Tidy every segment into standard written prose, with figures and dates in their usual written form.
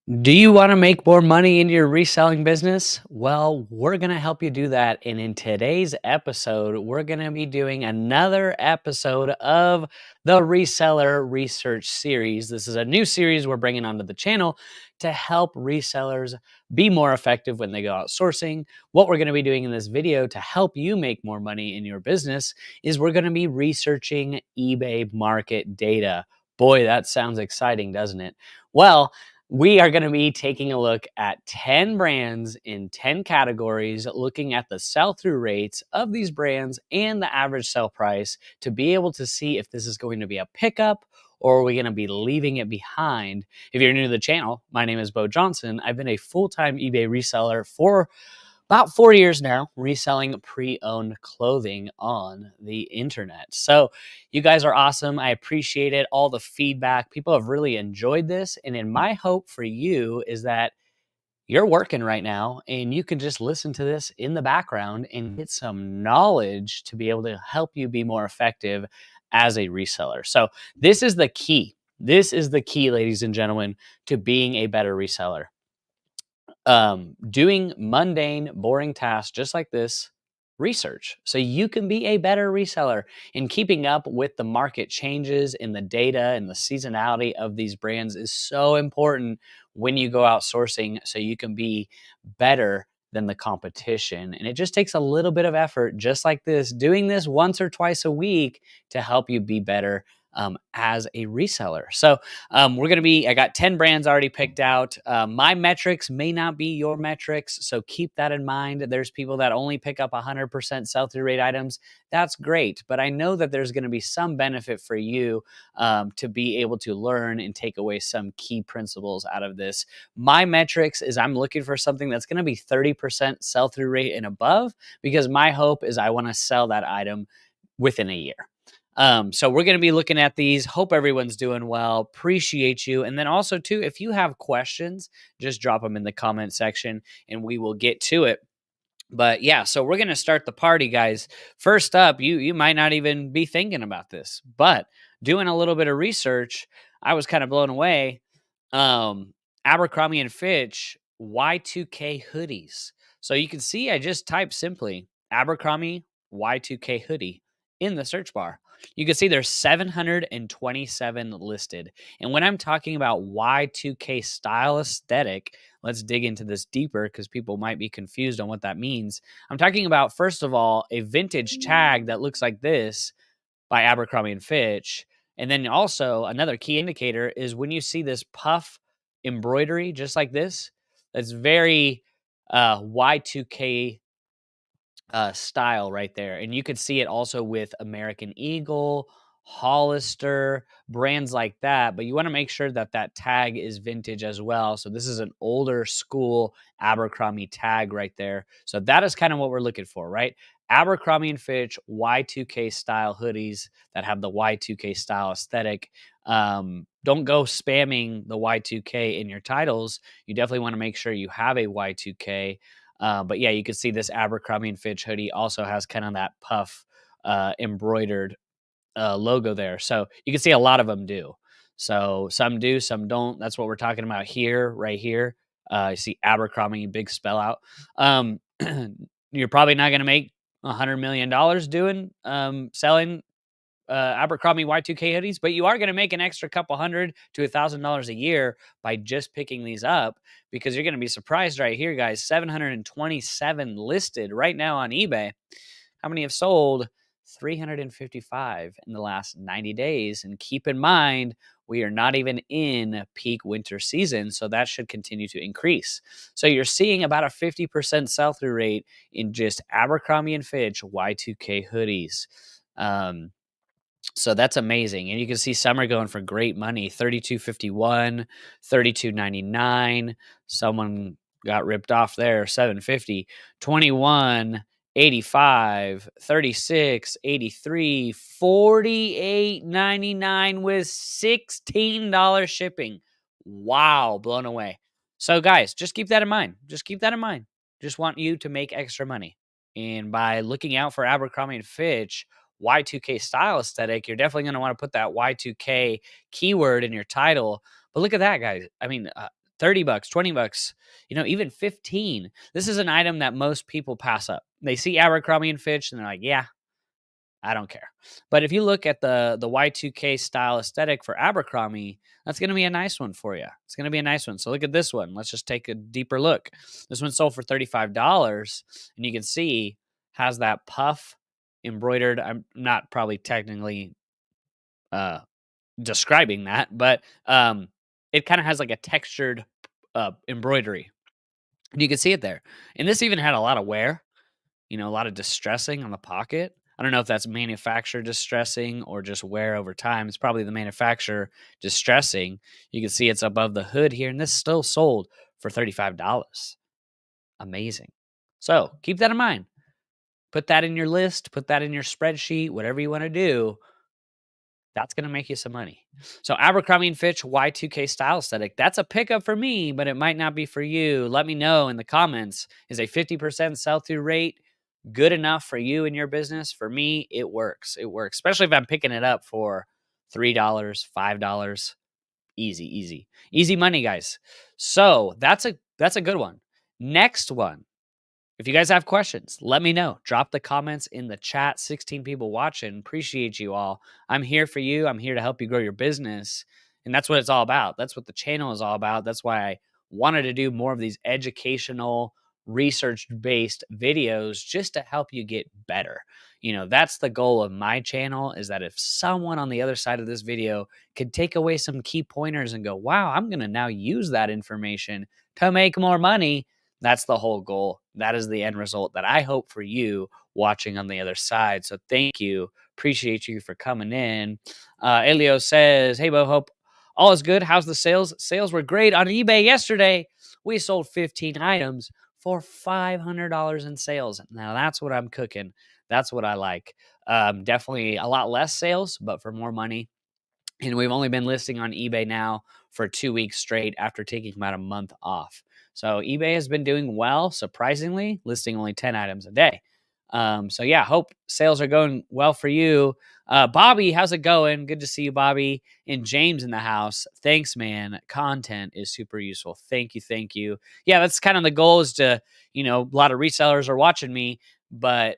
Do you want to make more money in your reselling business? Well, we're going to help you do that. And in today's episode, we're going to be doing another episode of the Reseller Research Series. This is a new series we're bringing onto the channel to help resellers be more effective when they go out sourcing. What we're going to be doing in this video to help you make more money in your business is we're going to be researching eBay market data. Boy, that sounds exciting, doesn't it? Well, we are going to be taking a look at 10 brands in 10 categories, looking at the sell-through rates of these brands and the average sell price to be able to see if this is going to be a pickup or are we going to be leaving it behind. If you're new to the channel, my name is Bo Johnson. I've been a full-time eBay reseller for about 4 years now, reselling pre-owned clothing on the internet. So you guys are awesome. I appreciate it. All the feedback. People have really enjoyed this. And in my hope for you is that you're working right now and you can just listen to this in the background and get some knowledge to be able to help you be more effective as a reseller. So this is the key. This is the key, ladies and gentlemen, to being a better reseller. Doing mundane, boring tasks just like this, research. So you can be a better reseller and keeping up with the market changes in the data and the seasonality of these brands is so important when you go out sourcing so you can be better than the competition. And it just takes a little bit of effort, just like this, doing this once or twice a week to help you be better as a reseller. So I got 10 brands already picked out. My metrics may not be your metrics. So keep that in mind. There's people that only pick up 100% sell-through rate items. That's great. But I know that there's going to be some benefit for you to be able to learn and take away some key principles out of this. My metrics is I'm looking for something that's going to be 30% sell-through rate and above, because my hope is I want to sell that item within a year. So we're going to be looking at these. Hope everyone's doing well. Appreciate you. And then also too, if you have questions, just drop them in the comment section and we will get to it. But yeah, so we're going to start the party, guys. First up, you might not even be thinking about this, but doing a little bit of research, I was kind of blown away. Abercrombie and Fitch Y2K hoodies. So you can see I just typed simply Abercrombie Y2K hoodie in the search bar. You can see there's 727 listed. And when I'm talking about Y2K style aesthetic, let's dig into this deeper because people might be confused on what that means. I'm talking about, first of all, a vintage tag that looks like this by Abercrombie and Fitch. And then also another key indicator is when you see this puff embroidery just like this, that's very Y2K style right there. And you could see it also with American Eagle, Hollister, brands like that. But you want to make sure that that tag is vintage as well. So this is an older school Abercrombie tag right there. So that is kind of what we're looking for, right? Abercrombie and Fitch Y2K style hoodies that have the Y2K style aesthetic. Don't go spamming the Y2K in your titles. You definitely want to make sure you have a Y2K. But yeah, you can see this Abercrombie and Fitch hoodie also has kind of that puff embroidered logo there. So you can see a lot of them do. So some do, some don't. That's what we're talking about here, right here. You see Abercrombie, big spell out. You're probably not going to make $100 million doing selling Abercrombie Y2K hoodies, but you are going to make an extra couple $100 to $1,000 a year by just picking these up, because you're going to be surprised right here, guys. 727 listed right now on eBay. How many have sold? 355 in the last 90 days. And keep in mind, we are not even in peak winter season, so that should continue to increase. So you're seeing about a 50% sell-through rate in just Abercrombie and Fitch Y2K hoodies. So that's amazing. And you can see some are going for great money, $32.51, $32.99. Someone got ripped off there, $7.50, $21.85, $36.83, $48.99 with $16 shipping. Wow, blown away. So guys, just keep that in mind. Just keep that in mind. Just want you to make extra money. And by looking out for Abercrombie and Fitch Y2K style aesthetic, you're definitely going to want to put that Y2K keyword in your title. But look at that, guys. I mean, 30 bucks, 20 bucks, even 15. This is an item that most people pass up. They see Abercrombie and Fitch and they're like, yeah, I don't care. But if you look at the Y2K style aesthetic for Abercrombie, that's going to be a nice one for you. It's going to be a nice one. So look at this one. Let's just take a deeper look. This one sold for $35, and you can see has that puff embroidered. I'm not probably technically uh, describing that, but it kind of has like a textured embroidery. And you can see it there. And this even had a lot of wear, a lot of distressing on the pocket. I don't know if that's manufacturer distressing or just wear over time. It's probably the manufacturer distressing. You can see it's above the hood here, and this still sold for $35. Amazing. So keep that in mind. Put that in your list, put that in your spreadsheet, whatever you want to do. That's going to make you some money. So Abercrombie & Fitch Y2K style aesthetic, that's a pickup for me, but it might not be for you. Let me know in the comments. Is a 50% sell-through rate good enough for you and your business? For me, it works. It works, especially if I'm picking it up for $3, $5. Easy money, guys. So that's a good one. Next one. If you guys have questions, let me know. Drop the comments in the chat. 16 people watching. Appreciate you all. I'm here for you. I'm here to help you grow your business. And that's what it's all about. That's what the channel is all about. That's why I wanted to do more of these educational, research-based videos just to help you get better. That's the goal of my channel, is that if someone on the other side of this video could take away some key pointers and go, wow, I'm going to now use that information to make more money. That's the whole goal. That is the end result that I hope for you watching on the other side. So thank you. Appreciate you for coming in. Elio says, hey, Bo, hope all is good. How's the sales? Sales were great on eBay yesterday. We sold 15 items for $500 in sales. Now that's what I'm cooking. That's what I like. Definitely a lot less sales, but for more money. And we've only been listing on eBay now for 2 weeks straight after taking about a month off. So eBay has been doing well, surprisingly, listing only 10 items a day. So yeah, hope sales are going well for you. Bobby, how's it going? Good to see you, Bobby. And James in the house. Thanks, man. Content is super useful. Thank you. Thank you. Yeah, that's kind of the goal, is to, a lot of resellers are watching me, but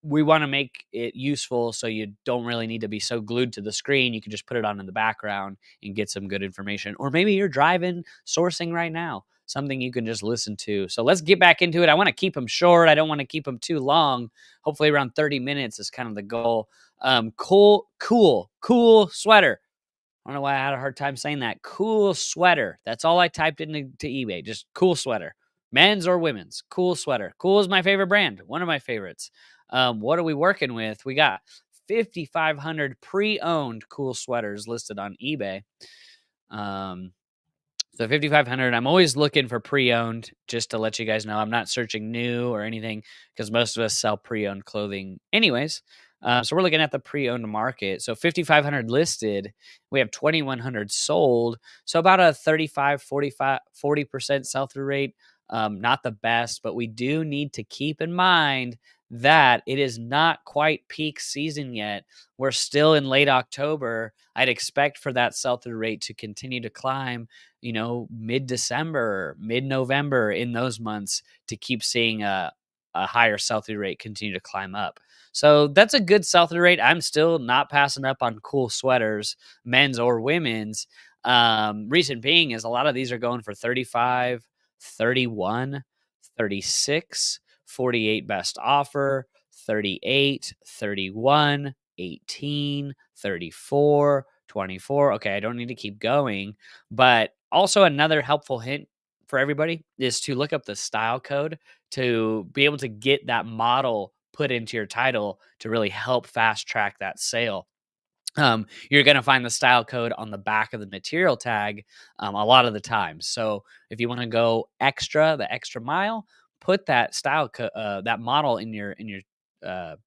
we want to make it useful so you don't really need to be so glued to the screen. You can just put it on in the background and get some good information. Or maybe you're driving, sourcing right now, something you can just listen to. So let's get back into it. I want to keep them short. I don't want to keep them too long. Hopefully around 30 minutes is kind of the goal. Cool sweater. I don't know why I had a hard time saying that. Cool sweater. That's all I typed into eBay. Just cool sweater. Men's or women's. Cool sweater. Cool is my favorite brand. One of my favorites. What are we working with? We got 5,500 pre-owned cool sweaters listed on eBay. So 5,500. I'm always looking for pre-owned, just to let you guys know. I'm not searching new or anything, because most of us sell pre-owned clothing anyways. So we're looking at the pre-owned market. So 5,500 listed. We have 2,100 sold. So about a 40% sell-through rate. Not the best, but we do need to keep in mind that it is not quite peak season yet. We're still in late October. I'd expect for that sell-through rate to continue to climb, mid-December, mid-November, in those months, to keep seeing a higher sell-through rate continue to climb up. So that's a good sell-through rate. I'm still not passing up on cool sweaters, men's or women's. Reason being is a lot of these are going for 35, 31, 36, 48 best offer, 38, 31, 18, 34, 24. Okay, I don't need to keep going. But also another helpful hint for everybody is to look up the style code to be able to get that model put into your title to really help fast track that sale. You're going to find the style code on the back of the material tag a lot of the time. So if you want to go the extra mile, put that that model in your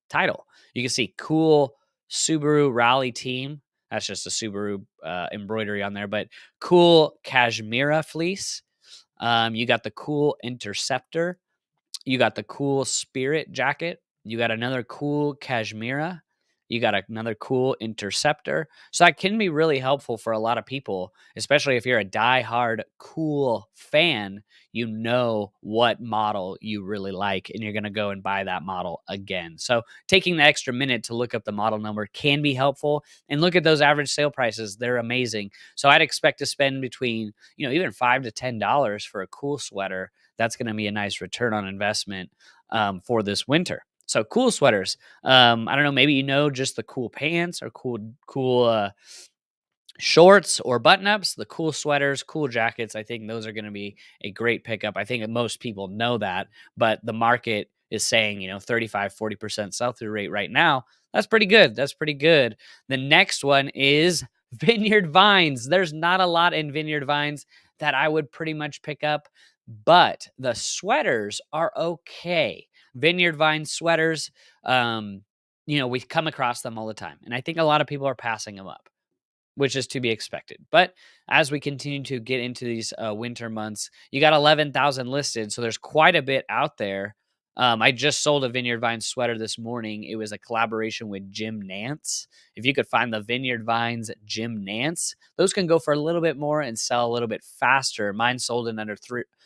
title. You can see cool Subaru Rally Team. That's just a Subaru embroidery on there, but cool Cashmere fleece. You got the cool Interceptor. You got the cool Spirit jacket. You got another cool Cashmere. You got another cool interceptor. So that can be really helpful for a lot of people, especially if you're a diehard cool fan. You know what model you really like, and you're going to go and buy that model again. So taking the extra minute to look up the model number can be helpful, and look at those average sale prices. They're amazing. So I'd expect to spend between, even $5 to $10 for a cool sweater. That's going to be a nice return on investment for this winter. So cool sweaters. I don't know, maybe just the cool pants or cool shorts or button ups, the cool sweaters, cool jackets. I think those are going to be a great pickup. I think that most people know that, but the market is saying, 35-40% sell through rate right now. That's pretty good. That's pretty good. The next one is Vineyard Vines. There's not a lot in Vineyard Vines that I would pretty much pick up, but the sweaters are okay. Vineyard Vines sweaters, we come across them all the time, and I think a lot of people are passing them up, which is to be expected. But as we continue to get into these winter months, you got 11,000 listed, so there's quite a bit out there. I just sold a Vineyard Vines sweater this morning. It was a collaboration with Jim Nance. If you could find the Vineyard Vines Jim Nance, those can go for a little bit more and sell a little bit faster. Mine sold in under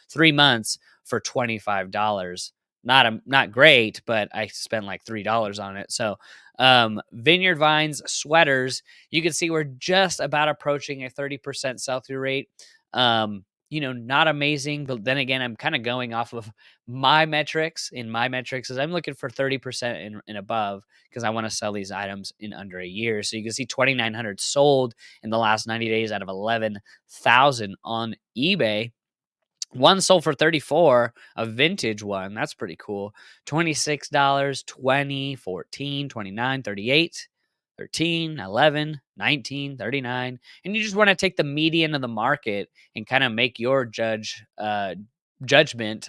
three months for $25. Not great, but I spent like $3 on it. So Vineyard Vines sweaters, you can see we're just about approaching a 30% sell-through rate. Not amazing, but then again, I'm kind of going off of my metrics. In my metrics is I'm looking for 30% and above, because I want to sell these items in under a year. So you can see 2,900 sold in the last 90 days out of 11,000 on eBay. One sold for 34, a vintage one. That's pretty cool. $26, 20, 14, 29, 38, 13, 11, 19, 39. And you just want to take the median of the market and kind of make your judgment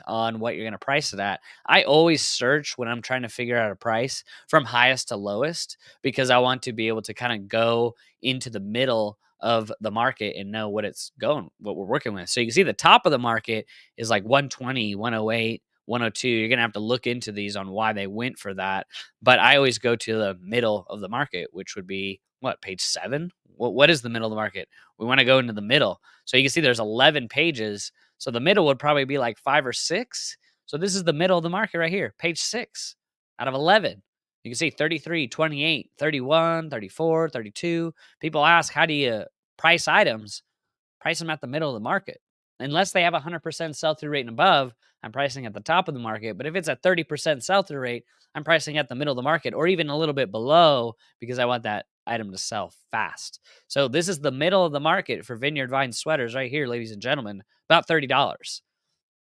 on what you're going to price it at. I always search when I'm trying to figure out a price from highest to lowest, because I want to be able to kind of go into the middle of the market and know what we're working with. So you can see the top of the market is like 120, 108, 102. You're going to have to look into these on why they went for that. But I always go to the middle of the market, which would be page 7? What is the middle of the market? We want to go into the middle. So you can see there's 11 pages. So the middle would probably be like 5 or 6. So this is the middle of the market right here, page 6 out of 11. You can see 33, 28, 31, 34, 32. People ask, how do you price items? Price them at the middle of the market. Unless they have 100% sell-through rate and above, I'm pricing at the top of the market. But if it's a 30% sell-through rate, I'm pricing at the middle of the market, or even a little bit below, because I want that item to sell fast. So this is the middle of the market for Vineyard Vines sweaters right here, ladies and gentlemen, about $30.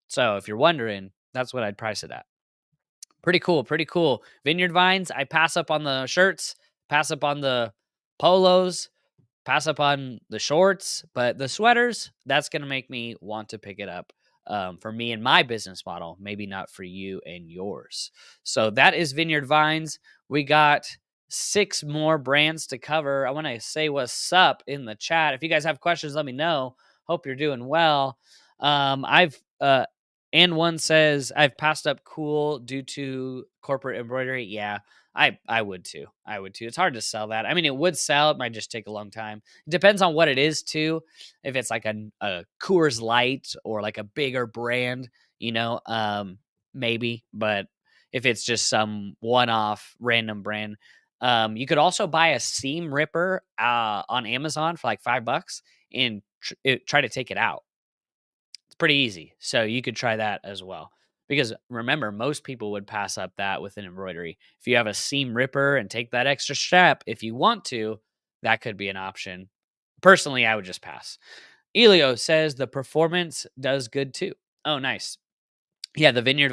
So if you're wondering, that's what I'd price it at. Pretty cool, pretty cool. Vineyard Vines, I pass up on the shirts, pass up on the polos, pass up on the shorts, but the sweaters, that's going to make me want to pick it up for me and my business model, maybe not for you and yours. So that is Vineyard Vines. We got 6 more brands to cover. I want to say what's up in the chat. If you guys have questions, let me know. Hope you're doing well. And one says, I've passed up cool due to corporate embroidery. Yeah, I would too. I would too. It's hard to sell that. I mean, it would sell. It might just take a long time. It depends on what it is too. If it's like a Coors Light or like a bigger brand, maybe. But if it's just some one-off random brand, you could also buy a seam ripper on Amazon for like $5 and try to take it out. It's pretty easy. So you could try that as well. Because remember, most people would pass up that with an embroidery. If you have a seam ripper and take that extra step, if you want to, that could be an option. Personally, I would just pass. Elio says the performance does good too. Oh, nice. Yeah, the Vineyard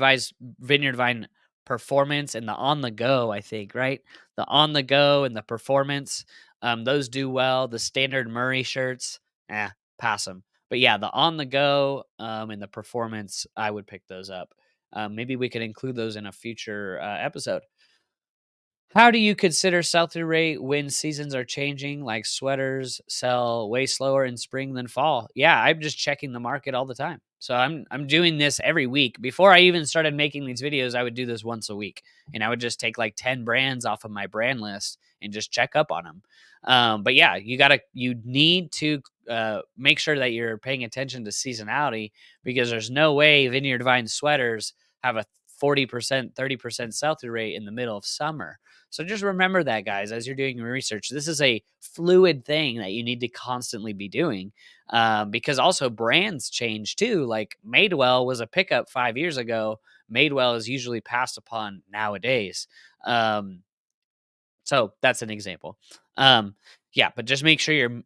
Vine performance and the on the go, I think, right? The on the go and the performance, those do well. The standard Murray shirts, pass them. But yeah, the on the go and the performance, I would pick those up. Maybe we could include those in a future episode. How do you consider sell-through rate when seasons are changing, like sweaters sell way slower in spring than fall? Yeah, I'm just checking the market all the time. So I'm doing this every week. Before I even started making these videos, I would do this once a week, and I would just take like 10 brands off of my brand list and just check up on them. But yeah, you need to make sure that you're paying attention to seasonality, because there's no way Vineyard Vines sweaters have a 40%, 30% sell-through rate in the middle of summer. So just remember that, guys, as you're doing your research. This is a fluid thing that you need to constantly be doing, because also brands change too. Like Madewell was a pickup 5 years ago. Madewell is usually passed upon nowadays. Um, so that's an example. Yeah, but just make sure you're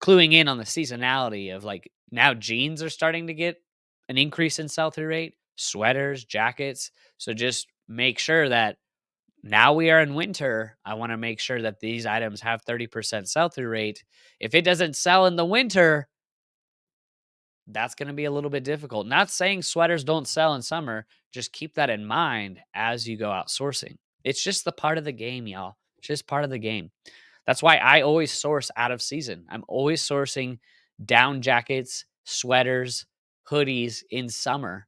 cluing in on the seasonality of, like, now jeans are starting to get an increase in sell through rate, sweaters, jackets. So just make sure that now we are in winter. I want to make sure that these items have 30% sell through rate. If it doesn't sell in the winter, that's going to be a little bit difficult. Not saying sweaters don't sell in summer, just keep that in mind as you go out sourcing. It's just the part of the game, y'all. It's just part of the game. That's why I always source out of season. I'm always sourcing down jackets, sweaters, hoodies in summer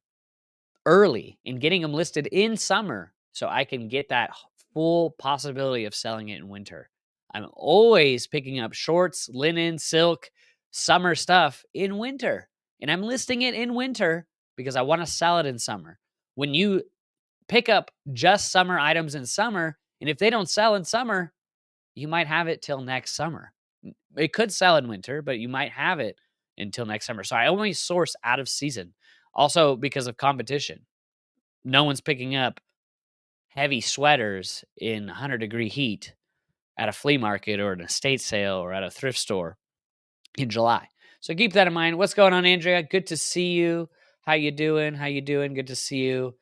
early and getting them listed in summer so I can get that full possibility of selling it in winter. I'm always picking up shorts, linen, silk, summer stuff in winter. And I'm listing it in winter because I want to sell it in summer. When you pick up just summer items in summer, and if they don't sell in summer, you might have it till next summer. It could sell in winter, but you might have it until next summer. So I only source out of season. Also, because of competition, no one's picking up heavy sweaters in 100-degree heat at a flea market or an estate sale or at a thrift store in July. So keep that in mind. What's going on, Andrea? Good to see you. How you doing? How you doing? Good to see you.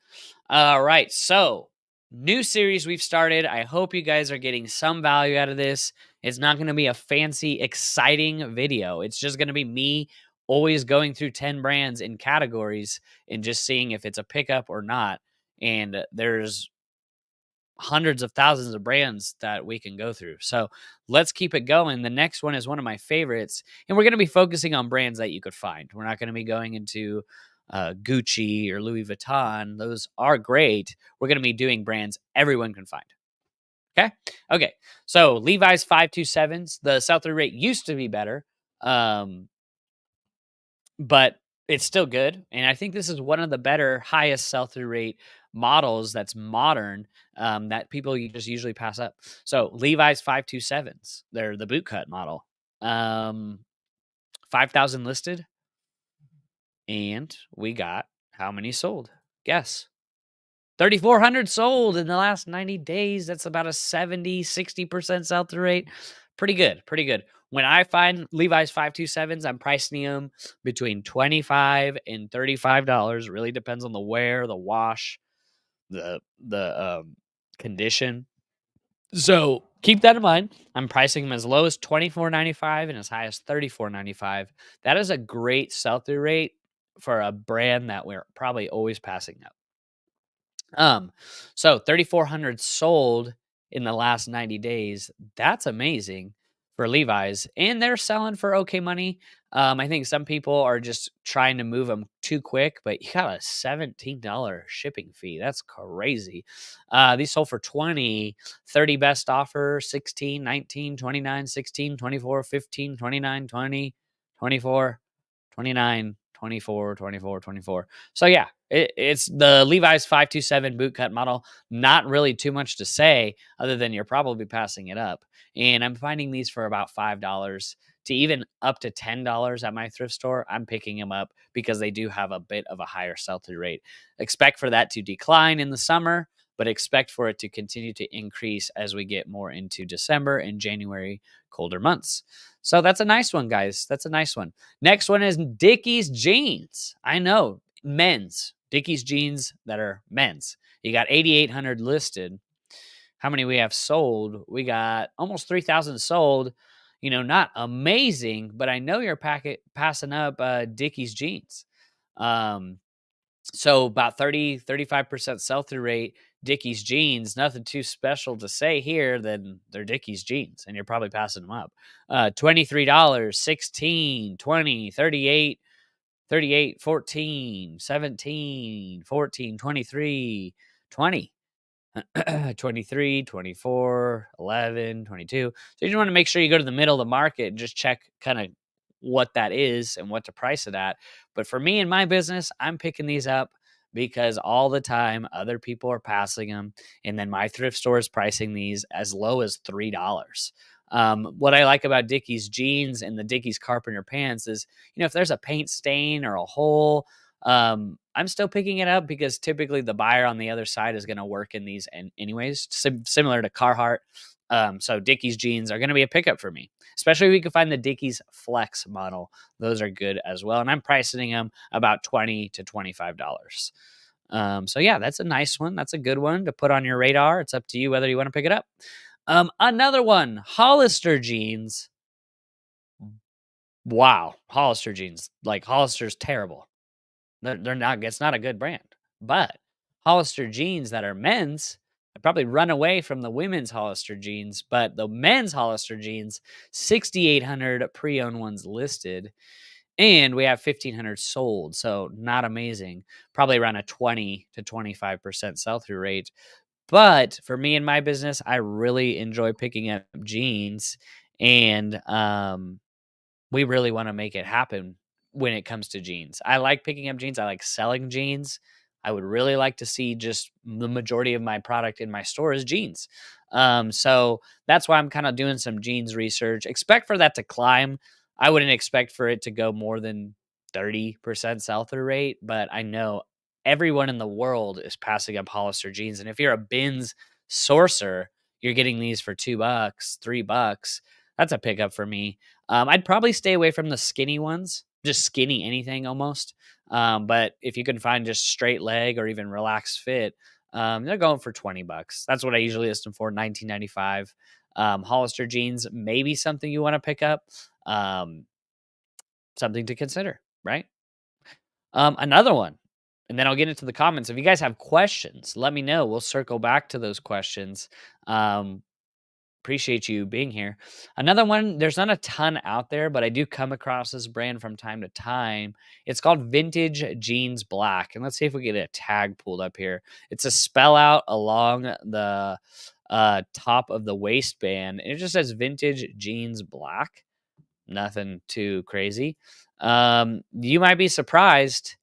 All right. So, new series we've started. I hope you guys are getting some value out of this. It's not going to be a fancy, exciting video. It's just going to be me always going through 10 brands in categories and just seeing if it's a pickup or not. And there's hundreds of thousands of brands that we can go through. So let's keep it going. The next one is one of my favorites, and we're going to be focusing on brands that you could find. We're not going to be going into Gucci or Louis Vuitton. Those are great. We're going to be doing brands everyone can find. Okay. Okay. So Levi's 527s, the sell-through rate used to be better. But it's still good. And I think this is one of the better, highest sell through rate models that's modern, that people just usually pass up. So Levi's 527s, they're the bootcut model. 5,000 listed. And we got how many sold? Guess. 3,400 sold in the last 90 days. That's about a 60% sell through rate. Pretty good. Pretty good. When I find Levi's 527s, I'm pricing them between $25 and $35. Really depends on the wear, the wash, the condition. So keep that in mind. I'm pricing them as low as $24.95 and as high as $34.95. That is a great sell through rate for a brand that we're probably always passing up. So 3,400 sold in the last 90 days. That's amazing for Levi's, and they're selling for okay money. I think some people are just trying to move them too quick, but you got a $17 shipping fee. That's crazy. These sold for 20, 30 best offer, 16, 19, 29, 16, 24, 15, 29, 20, 24, 29, 24, 24, 24. So yeah, it's the Levi's 527 bootcut model. Not really too much to say other than you're probably passing it up. And I'm finding these for about $5 to even up to $10 at my thrift store. I'm picking them up because they do have a bit of a higher sell-through rate. Expect for that to decline in the summer, but expect for it to continue to increase as we get more into December and January, colder months. So that's a nice one, guys. That's a nice one. Next one is Dickies jeans. I know, men's. Dickies jeans that are men's. You got 8,800 listed. How many we have sold? We got almost 3,000 sold. You know, not amazing, but I know you're passing up Dickies jeans. So about 35% sell-through rate. Dickies jeans, nothing too special to say here, then they're Dickies jeans, and you're probably passing them up. $23, 16, 20, 38, 38, 14, 17, 14, 23, 20. 23, 24, 11, 22. So you just want to make sure you go to the middle of the market and just check kind of what that is and what to price it at. But for me in my business, I'm picking these up because all the time other people are passing them. And then my thrift store is pricing these as low as $3. What I like about Dickies jeans and the Dickies carpenter pants is, if there's a paint stain or a hole, I'm still picking it up because typically the buyer on the other side is going to work in these anyways, similar to Carhartt. So Dickies jeans are going to be a pickup for me, especially if we can find the Dickies Flex model. Those are good as well. And I'm pricing them about $20 to $25. So yeah, that's a nice one. That's a good one to put on your radar. It's up to you whether you want to pick it up. Another one, Hollister jeans. Wow. Hollister jeans. Like Hollister's terrible. They're not. It's not a good brand. But Hollister jeans that are men's, I probably run away from the women's Hollister jeans. But the men's Hollister jeans, 6,800 pre-owned ones listed, and we have 1,500 sold. So not amazing. Probably around a 20 to 25% sell-through rate. But for me and my business, I really enjoy picking up jeans, and we really want to make it happen when it comes to jeans. I like picking up jeans. I like selling jeans. I would really like to see just the majority of my product in my store is jeans. So that's why I'm kind of doing some jeans research. Expect for that to climb. I wouldn't expect for it to go more than 30% sell through rate, but I know everyone in the world is passing up Hollister jeans. And if you're a bins sourcer, you're getting these for $2, $3. That's a pickup for me. I'd probably stay away from the skinny ones, just skinny anything almost. But if you can find just straight leg or even relaxed fit, they're going for $20. That's what I usually list them for, $19.95. Hollister jeans, maybe something you want to pick up. Something to consider, right? Another one, and then I'll get into the comments. If you guys have questions, let me know. We'll circle back to those questions. Appreciate you being here. Another one, there's not a ton out there, but I do come across this brand from time to time. It's called Vintage Jeans Black. And let's see if we get a tag pulled up here. It's a spell out along the top of the waistband. And it just says Vintage Jeans Black. Nothing too crazy. You might be surprised.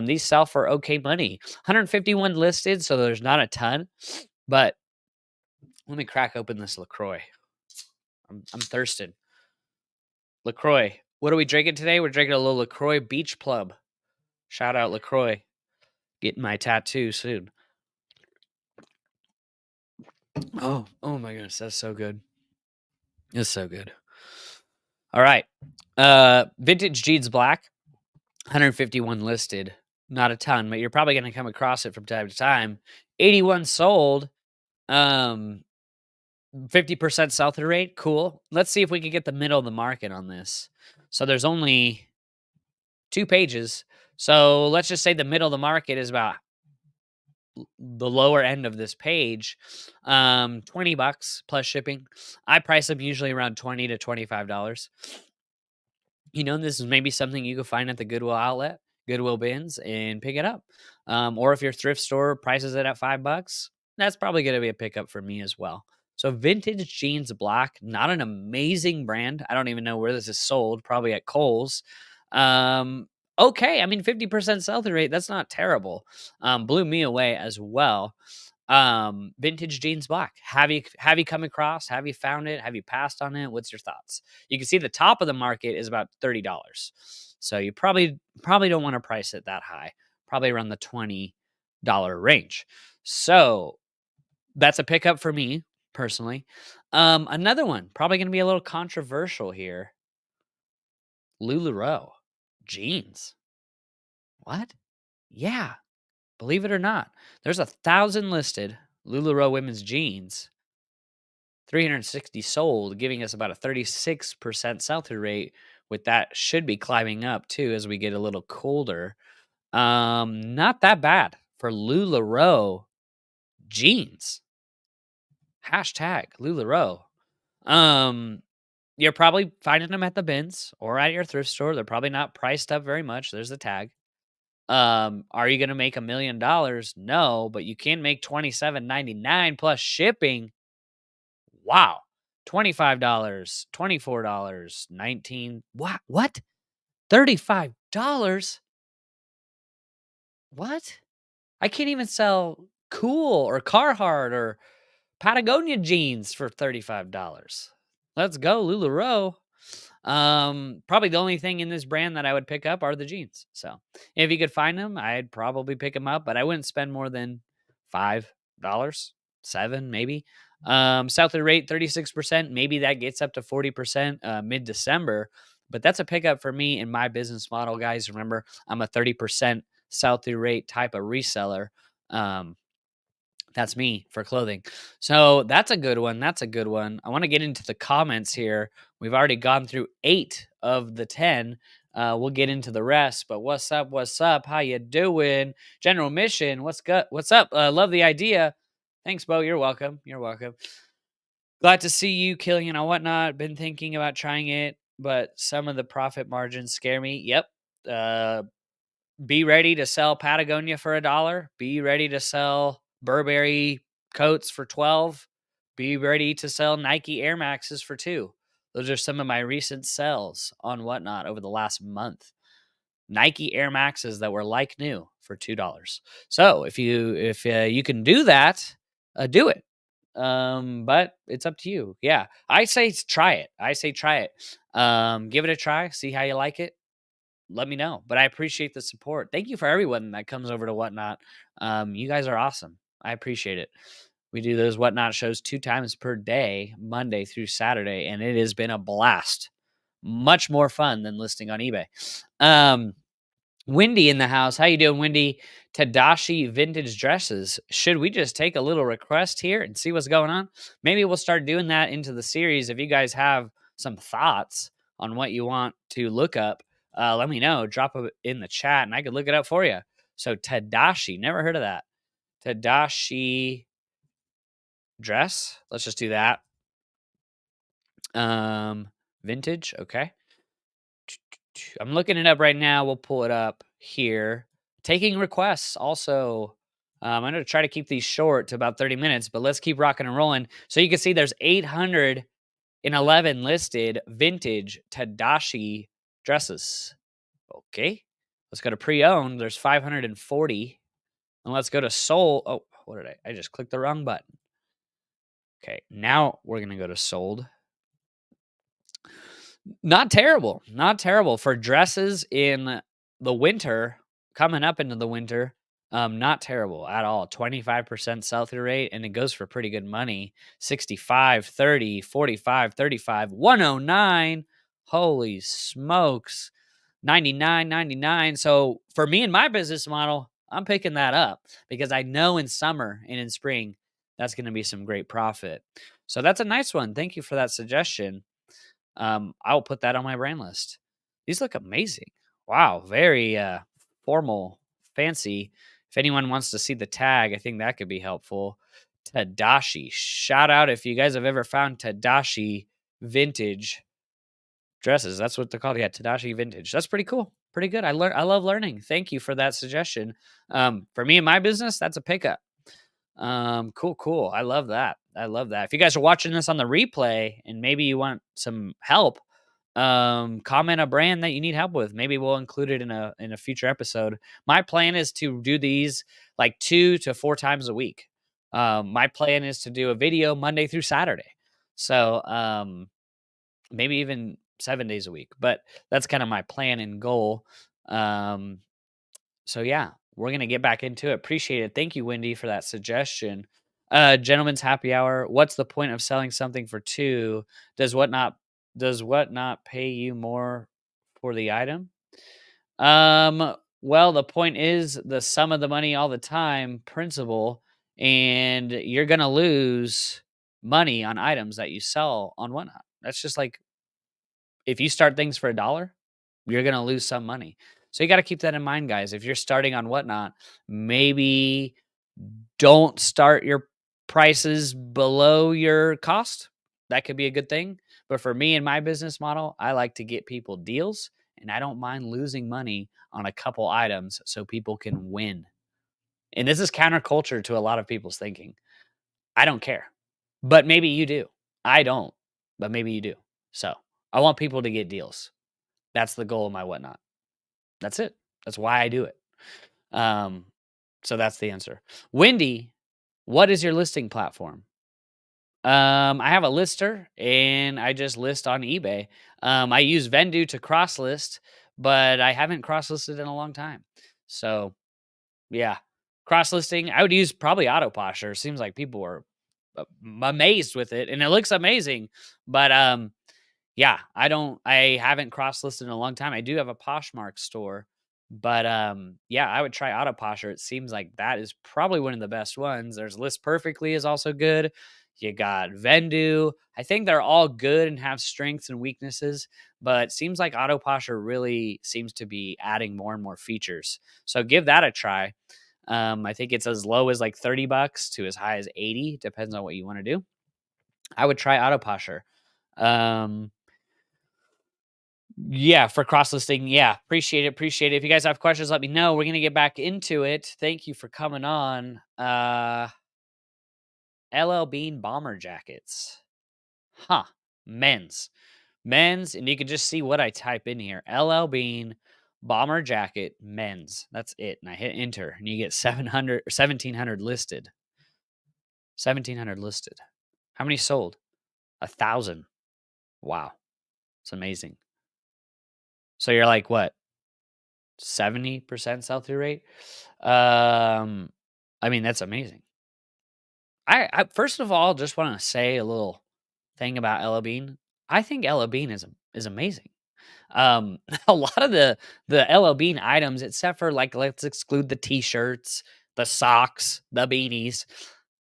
These sell for okay money. 151 listed, so there's not a ton. But let me crack open this LaCroix. I'm thirsted. LaCroix. What are we drinking today? We're drinking a little LaCroix Beach Plum. Shout out LaCroix. Getting my tattoo soon. Oh my goodness. That's so good. It's so good. All right. Vintage Jeans Black. 151 listed. Not a ton, but you're probably going to come across it from time to time. 81 sold. 50% sell-through rate. Cool. Let's see if we can get the middle of the market on this. So there's only 2 pages. So let's just say the middle of the market is about the lower end of this page. $20 plus shipping. I price them usually around $20 to $25. This is maybe something you could find at the Goodwill outlet, Goodwill bins, and pick it up. Or if your thrift store prices it at $5, that's probably going to be a pickup for me as well. So Vintage Jeans Black, not an amazing brand. I don't even know where this is sold, probably at Kohl's. Okay, I mean 50% sell-through rate, that's not terrible. Blew me away as well. Vintage Jeans Black. Have you come across? Have you found it? Have you passed on it? What's your thoughts? You can see the top of the market is about $30. So you probably don't want to price it that high. Probably around the $20 range. So that's a pickup for me personally. Another one, probably going to be a little controversial here. LuLaRoe jeans. What? Yeah. Believe it or not, there's 1,000 listed LuLaRoe women's jeans, 360 sold, giving us about a 36% sell-through rate. With that, should be climbing up too as we get a little colder. Not that bad for LuLaRoe jeans. Hashtag LuLaRoe. You're probably finding them at the bins or at your thrift store. They're probably not priced up very much. There's the tag. Are you gonna make $1 million? No, but you can make $27.99 plus shipping. Wow. $25, $24, 19. What? $35? What? I can't even sell Cool or Carhartt or Patagonia jeans for $35. Let's go, LuLaRoe. Probably the only thing in this brand that I would pick up are the jeans. So if you could find them, I'd probably pick them up, but I wouldn't spend more than $5, 7 maybe. Sell-through rate 36%. Maybe that gets up to 40% mid-December, but that's a pickup for me in my business model, guys. Remember, I'm a 30% sell-through rate type of reseller. That's me for clothing. So that's a good one. That's a good one. I want to get into the comments here. We've already gone through 8 of the 10. We'll get into the rest. But what's up? What's up? How you doing? General Mission. What's good? What's up? Love the idea. Thanks, Bo. You're welcome. You're welcome. Glad to see you, Killian, and whatnot. Been thinking about trying it, but some of the profit margins scare me. Yep. Be ready to sell Patagonia for $1. Be ready to sell Burberry coats for 12. Be ready to sell Nike Air Maxes for 2. Those are some of my recent sells on Whatnot over the last month. Nike Air Maxes that were like new for $2. So if you can do that, do it. But it's up to you. Yeah, I say try it. Give it a try. See how you like it. Let me know. But I appreciate the support. Thank you for everyone that comes over to Whatnot. You guys are awesome. I appreciate it. We do those Whatnot shows 2 times per day, Monday through Saturday, and it has been a blast. Much more fun than listing on eBay. Wendy in the house. How you doing, Wendy? Tadashi vintage dresses. Should we just take a little request here and see what's going on? Maybe we'll start doing that into the series. If you guys have some thoughts on what you want to look up, let me know. Drop it in the chat and I could look it up for you. So Tadashi, never heard of that. Tadashi dress. Let's just do that. Vintage. Okay. I'm looking it up right now. We'll pull it up here. Taking requests also. I'm going to try to keep these short to about 30 minutes, but let's keep rocking and rolling. So you can see there's 811 listed vintage Tadashi dresses. Okay. Let's go to pre-owned. There's 540. And let's go to sold. Oh, what did I just clicked the wrong button. Okay. Now we're going to go to sold. Not terrible. Not terrible for dresses in the winter, coming up into the winter. Not terrible at all. 25% sell-through rate, and it goes for pretty good money. 65, 30, 45, 35, 109. Holy smokes. 99.99. So for me and my business model, I'm picking that up because I know in summer and in spring, that's going to be some great profit. So that's a nice one. Thank you for that suggestion. I'll put that on my brand list. These look amazing. Wow, very formal, fancy. If anyone wants to see the tag, I think that could be helpful. Tadashi. Shout out if you guys have ever found Tadashi vintage dresses. That's what they're called. Yeah, Tadashi vintage. That's pretty cool. Pretty good. I love learning. Thank you for that suggestion. For me and my business, that's a pickup. Cool. I love that. If you guys are watching this on the replay and maybe you want some help, comment a brand that you need help with. Maybe we'll include it in a future episode. My plan is to do these like 2 to 4 times a week. My plan is to do a video Monday through Saturday. So, maybe even 7 days a week, but that's kind of my plan and goal. So yeah, we're going to get back into it. Appreciate it. Thank you, Wendy, for that suggestion. Gentleman's happy hour. What's the point of selling something for 2? Does what not pay you more for the item? Well, the point is the sum of the money all the time principle, and you're going to lose money on items that you sell on Whatnot. That's just like, if you start things for $1, you're going to lose some money. So you got to keep that in mind, guys. If you're starting on Whatnot, maybe Don't start your prices below your cost. That could be a good thing. But for me and my business model, I like to get people deals and I don't mind losing money on a couple items so people can win. And this is counterculture to a lot of people's thinking. I don't care. But maybe you do. I don't. But maybe you do. So I want people to get deals. That's the goal of my whatnot. That's it. That's why I do it. Um, so that's the answer. Wendy, what is your listing platform? I have a lister and I just list on eBay. I use Vendu to cross list, but I haven't cross listed in a long time. So yeah, cross listing. I would use probably Autoposher. Seems like people are amazed with it, and it looks amazing. But yeah, I haven't cross listed in a long time. I do have a Poshmark store, but yeah, I would try Autoposher. It seems like that is probably one of the best ones. There's List Perfectly is also good. You got Vendu. I think they're all good and have strengths and weaknesses, but it seems like Autoposher really seems to be adding more and more features. So give that a try. I think it's as low as like $30 to as high as 80, depends on what you want to do. I would try Autoposher. Um, yeah, for cross listing. Yeah, appreciate it. Appreciate it. If you guys have questions, let me know. We're gonna get back into it. Thank you for coming on. LL Bean bomber jackets. Huh. Men's. Men's, and you can just see what I type in here. LL Bean bomber jacket men's. That's it. And I hit enter and you get 700 or 1700 listed. 1700 listed. How many sold? 1,000. Wow. It's amazing. So you're like what? 70% sell-through rate. I mean, that's amazing. I first of all just want to say a little thing about Ella Bean. I think Ella Bean is amazing. A lot of the Ella Bean items, except for like let's exclude the t-shirts, the socks, the beanies.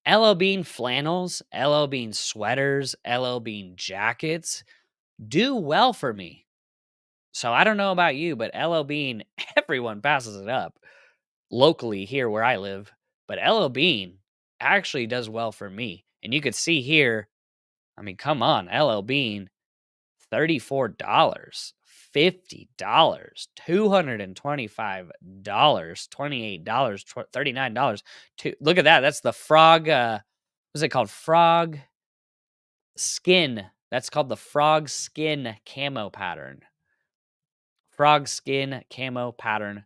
LL Bean flannels, LL Bean sweaters, LL Bean jackets do well for me. So I don't know about you, but LL Bean, everyone passes it up locally here where I live. But LL Bean actually does well for me. And you could see here, I mean, come on, LL Bean, $34, $50, $225, $28, $39. Look at that. That's the frog. What's it called? Frog skin. That's called the frog skin camo pattern. Frog skin camo pattern.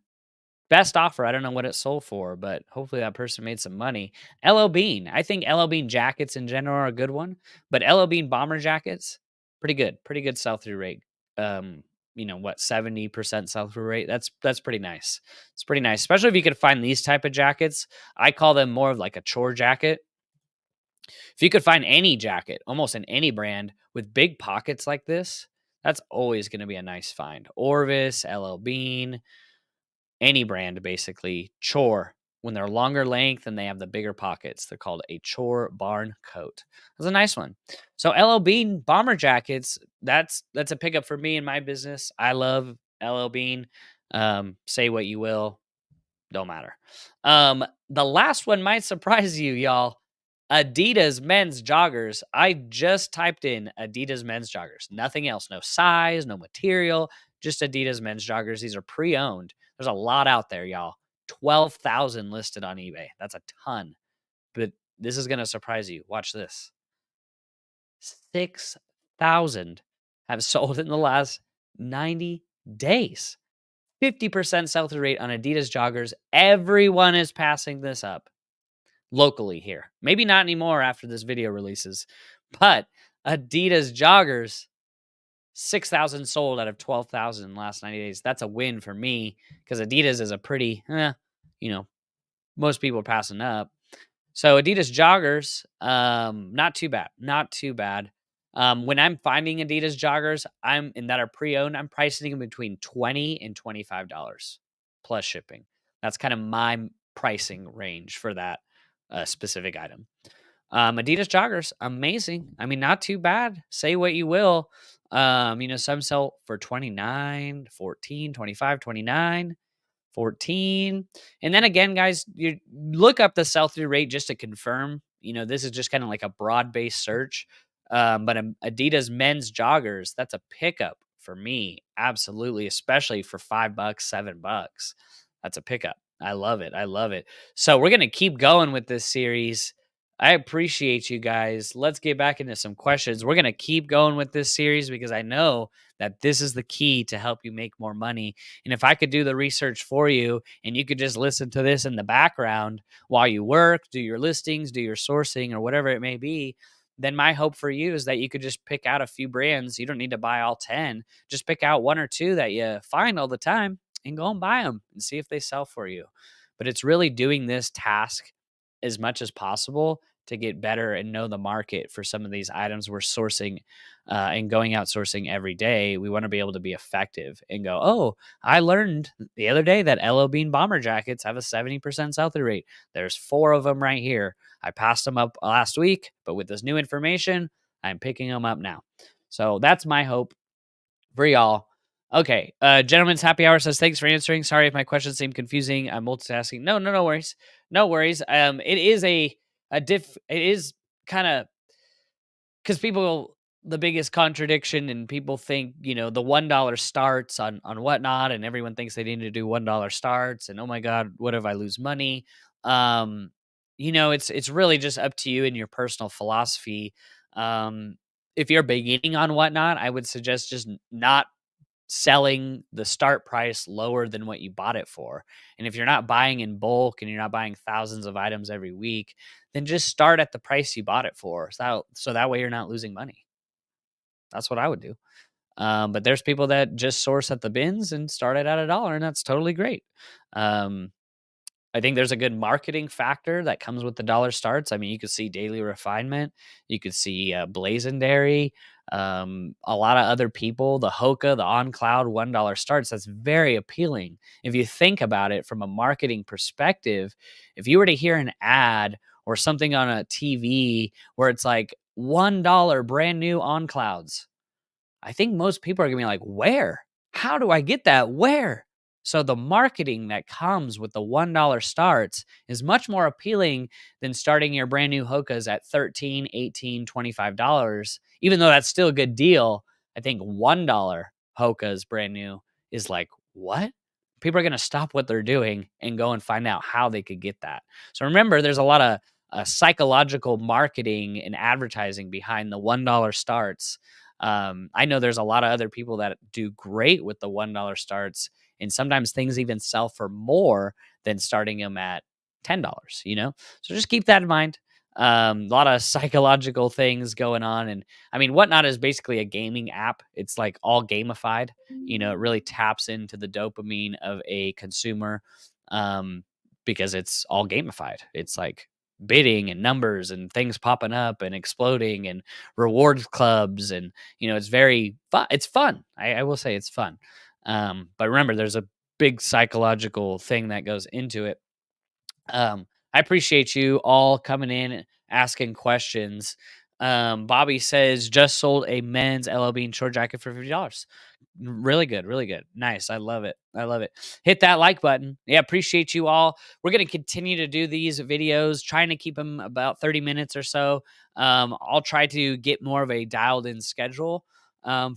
Best offer. I don't know what it sold for, but hopefully that person made some money. LL Bean. I think LL Bean jackets in general are a good one, but LL Bean bomber jackets, pretty good. Pretty good sell-through rate. You know what, 70% sell-through rate. That's pretty nice. It's pretty nice, especially if you could find these type of jackets. I call them more of like a chore jacket. If you could find any jacket, almost in any brand with big pockets like this, that's always going to be a nice find. Orvis, LL Bean, any brand basically. Chore, when they're longer length and they have the bigger pockets, they're called a chore barn coat. That's a nice one. So LL Bean bomber jackets, that's a pickup for me in my business. I love LL Bean. Say what you will, don't matter. The last one might surprise you, y'all. Adidas men's joggers. I just typed in Adidas men's joggers. Nothing else. No size, no material, just Adidas men's joggers. These are pre-owned. There's a lot out there, y'all. 12,000 listed on eBay. That's a ton. But this is going to surprise you. Watch this. 6,000 have sold in the last 90 days. 50% sell-through rate on Adidas joggers. Everyone is passing this up locally here. Maybe not anymore after this video releases, but Adidas joggers, 6,000 sold out of 12,000 in the last 90 days. That's a win for me because Adidas is a pretty, most people are passing up. So Adidas joggers, not too bad. Not too bad. When I'm finding Adidas joggers, that are pre-owned, I'm pricing them between $20 and $25 plus shipping. That's kind of my pricing range for that specific item. Adidas joggers, amazing. I mean, not too bad. Say what you will. Some sell for $29, $14, $25, $29. 14. And then again, guys, you look up the sell-through rate just to confirm. This is just kind of like a broad-based search. But Adidas men's joggers, that's a pickup for me. Absolutely, especially for $5, $7. That's a pickup. I love it. I love it. So we're gonna keep going with this series. I appreciate you guys. Let's get back into some questions. We're gonna keep going with this series because I know that this is the key to help you make more money. And if I could do the research for you and you could just listen to this in the background while you work, do your listings, do your sourcing, or whatever it may be, then my hope for you is that you could just pick out a few brands. You don't need to buy all 10. Just pick out one or two that you find all the time and go and buy them and see if they sell for you. But it's really doing this task as much as possible to get better and know the market for some of these items we're sourcing and going out sourcing every day. We want to be able to be effective and go, oh, I learned the other day that LO Bean bomber jackets have a 70% sell-through rate. There's 4 of them right here. I passed them up last week, but with this new information, I'm picking them up now. So that's my hope for y'all. Okay. Gentleman's Happy Hour says, thanks for answering. Sorry if my questions seem confusing. I'm multitasking. No worries. No worries. It is kind of, because people, the biggest contradiction, and people think, the $1 starts on whatnot, and everyone thinks they need to do $1 starts, and oh my God, what if I lose money? It's really just up to you and your personal philosophy. If you're beginning on whatnot, I would suggest just not selling the start price lower than what you bought it for. And if you're not buying in bulk and you're not buying thousands of items every week, then just start at the price you bought it for. So that way you're not losing money. That's what I would do. But there's people that just source at the bins and start it at $1, and that's totally great. I think there's a good marketing factor that comes with the dollar starts. I mean, you could see Daily Refinement, you could see Blazendary, a lot of other people, the Hoka, the On Cloud $1 starts. That's very appealing. If you think about it from a marketing perspective, if you were to hear an ad or something on a TV where it's like $1 brand new On Clouds, I think most people are gonna be like, where? How do I get that? Where? So the marketing that comes with the $1 starts is much more appealing than starting your brand new Hokas at $13, $18, $25. Even though that's still a good deal, I think $1 Hokas brand new is like, what? People are going to stop what they're doing and go and find out how they could get that. So remember, there's a lot of psychological marketing and advertising behind the $1 starts. I know there's a lot of other people that do great with the $1 starts, and sometimes things even sell for more than starting them at $10, So just keep that in mind. A lot of psychological things going on. And I mean, Whatnot is basically a gaming app. It's like all gamified. It really taps into the dopamine of a consumer because it's all gamified. It's like bidding and numbers and things popping up and exploding and rewards clubs. And, it's very fun. It's fun. I will say it's fun. But remember, there's a big psychological thing that goes into it. I appreciate you all coming in, asking questions. Bobby says, just sold a men's LL Bean short jacket for $50. Really good, really good. Nice. I love it. I love it. Hit that like button. Yeah, appreciate you all. We're going to continue to do these videos, trying to keep them about 30 minutes or so. I'll try to get more of a dialed in schedule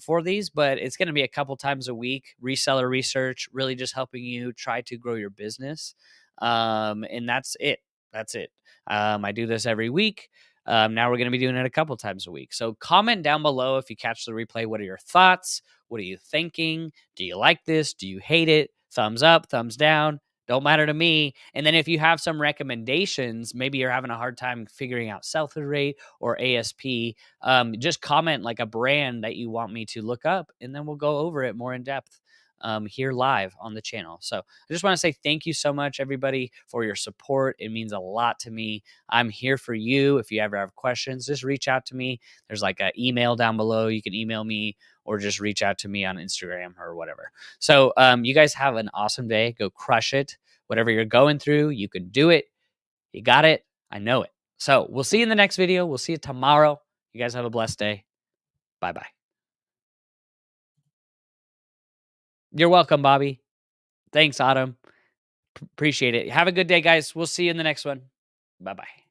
for these, but it's going to be a couple times a week. Reseller research, really just helping you try to grow your business. And that's it. That's it. I do this every week. Now we're going to be doing it a couple times a week. So comment down below if you catch the replay. What are your thoughts? What are you thinking? Do you like this? Do you hate it? Thumbs up, thumbs down. Don't matter to me. And then if you have some recommendations, maybe you're having a hard time figuring out sell-through rate or ASP, just comment like a brand that you want me to look up, and then we'll go over it more in depth here live on the channel. So I just want to say thank you so much, everybody, for your support. It means a lot to me. I'm here for you. If you ever have questions, just reach out to me. There's like an email down below. You can email me or just reach out to me on Instagram or whatever. So you guys have an awesome day. Go crush it. Whatever you're going through, you can do it. You got it. I know it. So we'll see you in the next video. We'll see you tomorrow. You guys have a blessed day. Bye-bye. You're welcome, Bobby. Thanks, Autumn. Appreciate it. Have a good day, guys. We'll see you in the next one. Bye bye.